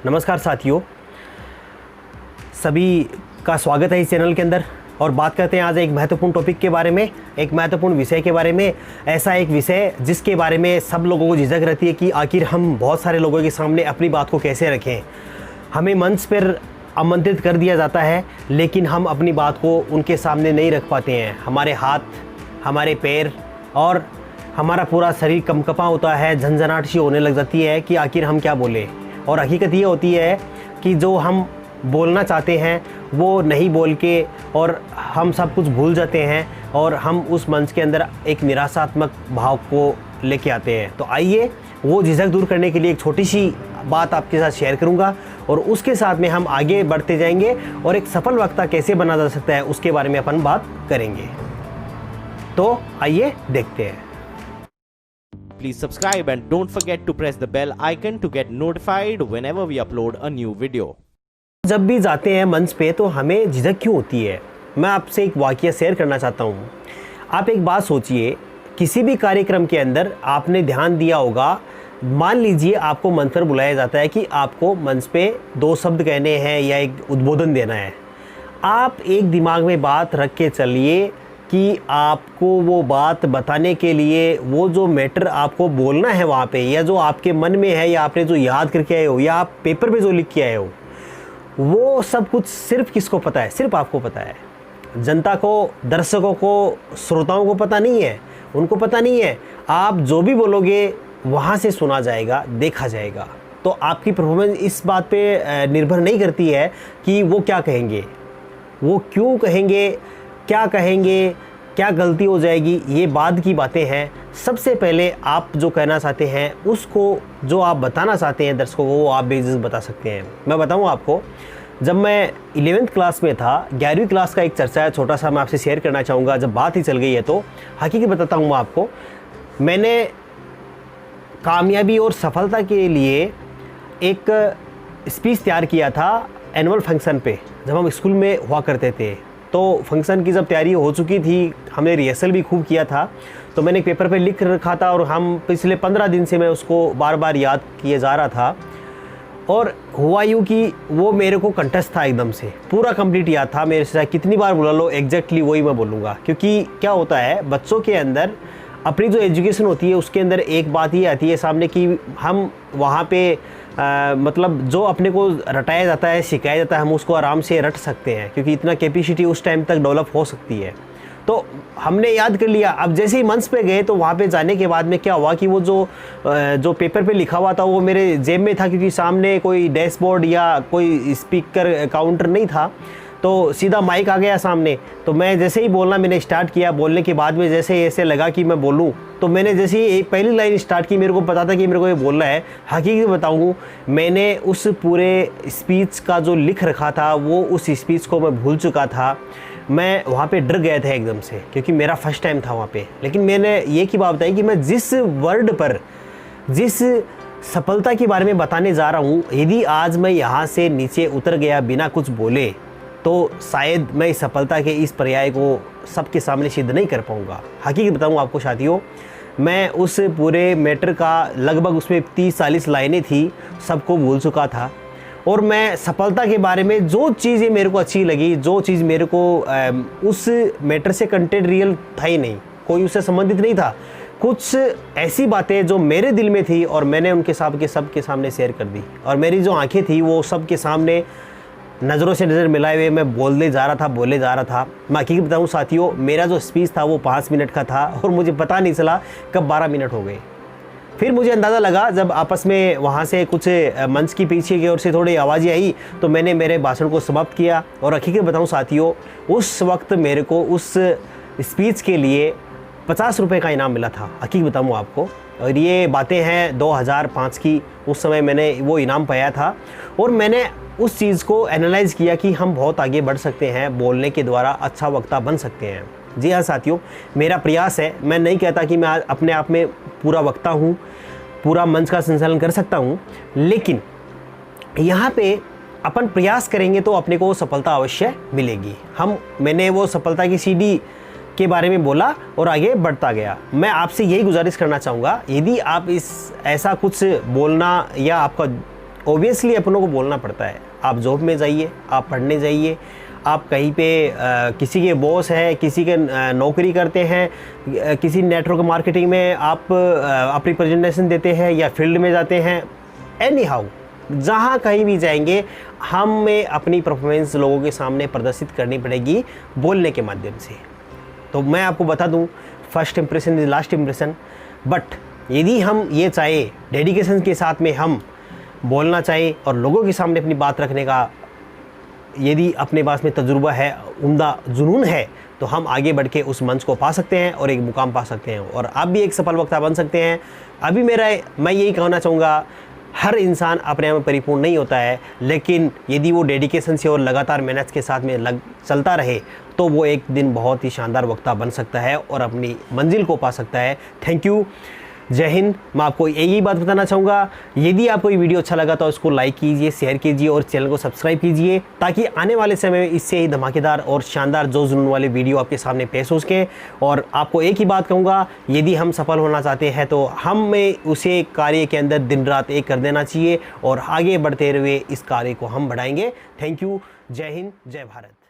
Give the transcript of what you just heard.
नमस्कार साथियों, सभी का स्वागत है इस चैनल के अंदर। और बात करते हैं आज एक महत्वपूर्ण टॉपिक के बारे में, एक महत्वपूर्ण विषय के बारे में। ऐसा एक विषय जिसके बारे में सब लोगों को झिझक रहती है कि आखिर हम बहुत सारे लोगों के सामने अपनी बात को कैसे रखें। हमें मंच पर आमंत्रित कर दिया जाता है, लेकिन हम अपनी बात को उनके सामने नहीं रख पाते हैं। हमारे हाथ, हमारे पैर और हमारा पूरा शरीर कंपकंपा होता है, झंझनाहट सी होने लग जाती है कि आखिर हम क्या बोलें। और हकीकत ये होती है कि जो हम बोलना चाहते हैं वो नहीं बोल के और हम सब कुछ भूल जाते हैं और हम उस मंच के अंदर एक निराशात्मक भाव को लेके आते हैं। तो आइए वो झिझक दूर करने के लिए एक छोटी सी बात आपके साथ शेयर करूंगा और उसके साथ में हम आगे बढ़ते जाएंगे और एक सफल वक्ता कैसे बना जा सकता है उसके बारे में अपन बात करेंगे। तो आइए देखते हैं। Please subscribe and don't forget to press the bell icon to get notified whenever we upload a new video. जब भी जाते हैं मंच पे तो हमें झिझक क्यों होती है? मैं आपसे एक वाकया शेयर करना चाहता हूँ। आप एक बात सोचिए, किसी भी कार्यक्रम के अंदर आपने ध्यान दिया होगा, मान लीजिए आपको मंच पर बुलाया जाता है कि आपको मंच पे 2 शब्द कहने हैं या एक उद्बोधन देना है। आप एक दिमाग में बात रख के चलिए कि आपको वो बात बताने के लिए वो जो मैटर आपको बोलना है वहाँ पे, या जो आपके मन में है, या आपने जो याद करके आए हो, या आप पेपर पे जो लिख के आए हो, वो सब कुछ सिर्फ किसको पता है? सिर्फ आपको पता है। जनता को, दर्शकों को, श्रोताओं को पता नहीं है, उनको पता नहीं है। आप जो भी बोलोगे वहाँ से सुना जाएगा, देखा जाएगा। तो आपकी परफॉर्मेंस इस बात पे निर्भर नहीं करती है कि वो क्या कहेंगे, वो क्यों कहेंगे, क्या कहेंगे, क्या गलती हो जाएगी, ये बाद की बातें हैं। सबसे पहले आप जो कहना चाहते हैं उसको, जो आप बताना चाहते हैं दर्शकों को, वो आप बेझिझक बता सकते हैं। मैं बताऊं आपको, जब मैं 11th क्लास में था, 11वीं क्लास का एक चर्चा है, छोटा सा मैं आपसे शेयर करना चाहूँगा। जब बात ही चल गई है तो हकीकत बताता हूँ मैं आपको। मैंने कामयाबी और सफलता के लिए एक स्पीच तैयार किया था एनुअल फंक्शन पे, जब हम स्कूल में हुआ करते थे। तो फंक्शन की जब तैयारी हो चुकी थी, हमने रिहर्सल भी खूब किया था, तो मैंने एक पेपर पे लिख रखा था और हम पिछले 15 दिन से मैं उसको बार बार याद किए जा रहा था। और हुआ यूँ कि वो मेरे को कंठस्थ था, एकदम से पूरा कंप्लीट याद था। मेरे से कितनी बार बुला लो, एग्जैक्टली वही मैं बोलूँगा। क्योंकि क्या होता है, बच्चों के अंदर अपनी जो एजुकेशन होती है उसके अंदर एक बात ये आती है सामने कि हम वहाँ पे मतलब जो अपने को रटाया जाता है, सिखाया जाता है, हम उसको आराम से रट सकते हैं, क्योंकि इतना कैपेसिटी उस टाइम तक डेवलप हो सकती है। तो हमने याद कर लिया। अब जैसे ही मंच पे गए तो वहाँ पे जाने के बाद में क्या हुआ कि वो जो पेपर पे लिखा हुआ था वो मेरे जेब में था, क्योंकि सामने कोई डैशबोर्ड या कोई स्पीकर काउंटर नहीं था। तो सीधा माइक आ गया सामने। तो मैं जैसे ही बोलना मैंने स्टार्ट किया, बोलने के बाद में जैसे ऐसे लगा कि मैं बोलूं, तो मैंने जैसे ही पहली लाइन स्टार्ट की, मेरे को पता था कि मेरे को ये बोलना है। हकीकत बताऊं, मैंने उस पूरे स्पीच का जो लिख रखा था वो उस स्पीच को मैं भूल चुका था। मैं वहाँ पे डर गया था एकदम से, क्योंकि मेरा फर्स्ट टाइम था वहाँ पे। लेकिन मैंने ये की बात बताई कि मैं जिस वर्ड पर, जिस सफलता के बारे में बताने जा रहा हूँ, यदि आज मैं यहाँ से नीचे उतर गया बिना कुछ बोले तो शायद मैं इस सफलता के इस पर्याय को सबके सामने सिद्ध नहीं कर पाऊँगा। हकीकत बताऊँ आपको साथियों, मैं उस पूरे मैटर का लगभग उसमें 30-40 लाइनें थी, सबको भूल चुका था। और मैं सफलता के बारे में जो चीज़ें मेरे को अच्छी लगी, जो चीज़ मेरे को उस मैटर से कंटेंट रियल था ही नहीं, कोई उससे संबंधित नहीं था। कुछ ऐसी बातें जो मेरे दिल में थी और मैंने उनके सबके सामने शेयर कर दी। और मेरी जो आंखें थी वो सबके सामने नज़रों से नज़र मिलाए हुए मैं बोले जा रहा था। मैं हकीकत बताऊँ साथियों, मेरा जो स्पीच था वो 5 मिनट का था और मुझे पता नहीं चला कब 12 मिनट हो गए। फिर मुझे अंदाज़ा लगा जब आपस में वहाँ से कुछ मंच की पीछे की ओर से थोड़ी आवाज़ें आई, तो मैंने मेरे भाषण को समाप्त किया। और हकीकत बताऊँ साथियों, उस वक्त मेरे को उस स्पीच के लिए 50 रुपये का इनाम मिला था। हकीकत बताऊँ आपको, और ये बातें हैं 2005 की। उस समय मैंने वो इनाम पाया था और मैंने उस चीज़ को एनालाइज़ किया कि हम बहुत आगे बढ़ सकते हैं, बोलने के द्वारा अच्छा वक्ता बन सकते हैं। जी हाँ साथियों, मेरा प्रयास है, मैं नहीं कहता कि मैं अपने आप में पूरा वक्ता हूँ, पूरा मंच का संचालन कर सकता हूँ, लेकिन यहाँ पे अपन प्रयास करेंगे तो अपने को सफलता अवश्य मिलेगी। मैंने वो सफलता की सीढ़ी के बारे में बोला और आगे बढ़ता गया। मैं आपसे यही गुजारिश करना चाहूँगा, यदि आप ऐसा कुछ बोलना या आपका ओबियसली अपनों को बोलना पड़ता है। आप जॉब में जाइए, आप पढ़ने जाइए, आप कहीं पे किसी के बॉस हैं, किसी के नौकरी करते हैं, किसी नेटवर्क मार्केटिंग में आप अपनी प्रेजेंटेशन देते हैं या फील्ड में जाते हैं, एनी हाउ जहाँ कहीं भी जाएंगे हमें अपनी परफॉर्मेंस लोगों के सामने प्रदर्शित करनी पड़ेगी बोलने के माध्यम से। तो मैं आपको बता दूं, first impression is last impression. But यदि हम ये चाहे डेडिकेशन के साथ में हम बोलना चाहें और लोगों के सामने अपनी बात रखने का यदि अपने पास में तजुर्बा है, उम्दा जुनून है, तो हम आगे बढ़ के उस मंच को पा सकते हैं और एक मुकाम पा सकते हैं और आप भी एक सफल वक्ता बन सकते हैं। अभी मैं यही कहना चाहूँगा, हर इंसान अपने आप में परिपूर्ण नहीं होता है, लेकिन यदि वो डेडिकेशन से और लगातार मेहनत के साथ में चलता रहे तो वो एक दिन बहुत ही शानदार वक्ता बन सकता है और अपनी मंजिल को पा सकता है। थैंक यू, जय हिंद। मैं आपको यही बात बताना चाहूँगा, यदि आपको ये वीडियो अच्छा लगा तो इसको लाइक कीजिए, शेयर कीजिए और चैनल को सब्सक्राइब कीजिए ताकि आने वाले समय में इससे ही धमाकेदार और शानदार जो जुनून वाले वीडियो आपके सामने पेश हो सकें। और आपको एक ही बात कहूँगा, यदि हम सफल होना चाहते हैं तो हमें उसे कार्य के अंदर दिन रात एक कर देना चाहिए और आगे बढ़ते हुए इस कार्य को हम बढ़ाएंगे। थैंक यू, जय हिंद, जय भारत।